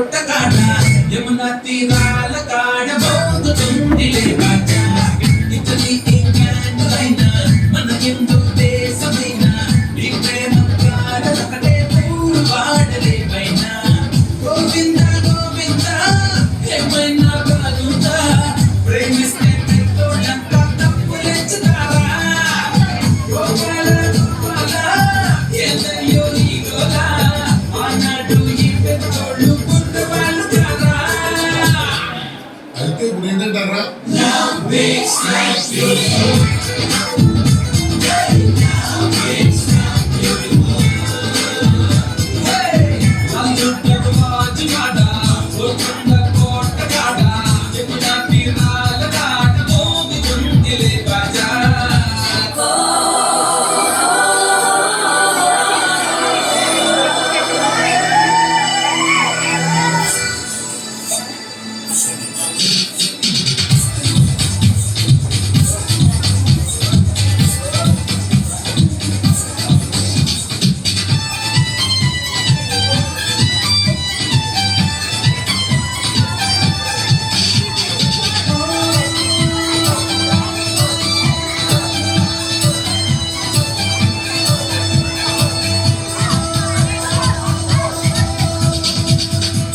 కోట కాడ యమున తీరాల కాడ మోగుతుంది లేవాజా ఇతని ఇంగ్లాండ్లైనా మన హిందూ దేశమైనా ఈ ప్రేమ కాడ ఒకటే పూలు వాడలేవైనా గోవింద గోవింద ఏమైనా బాగుందా ప్రేమిస్తే పెద్దోళ్ళంతా తప్పులెచ్చుతారా గోపాల గోపాల ఏదయ్యో ఈ గోలా ఆనాడు ఈ పెద్దోళ్ళు ముందు వాళ్ళు కాదా అయితే ఇప్పుడు ఏంటంటారా Love makes life beautiful.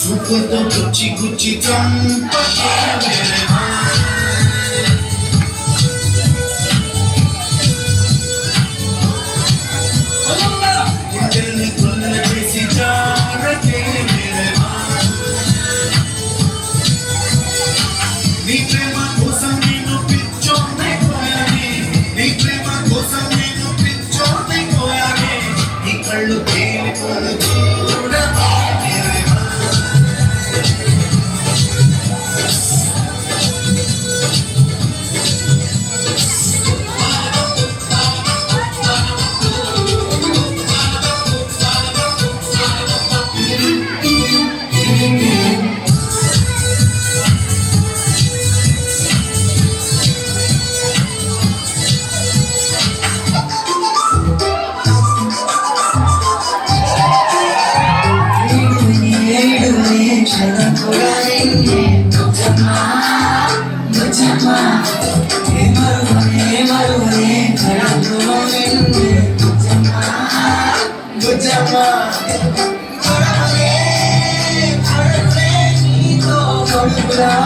చూపుతో గుచ్చి గుచ్చి చంపకే మేరే గుండెల్ని కొల్ల చేసి జారకే మేరే నీ ప్రేమ కోసం నేను పిచ్చోనైపోయానే నీ ప్రేమ కోసం నేను పిచ్చోనైపోయానే నీ కళ్ళు తేలిపోలు చూడవా మేరే Bye.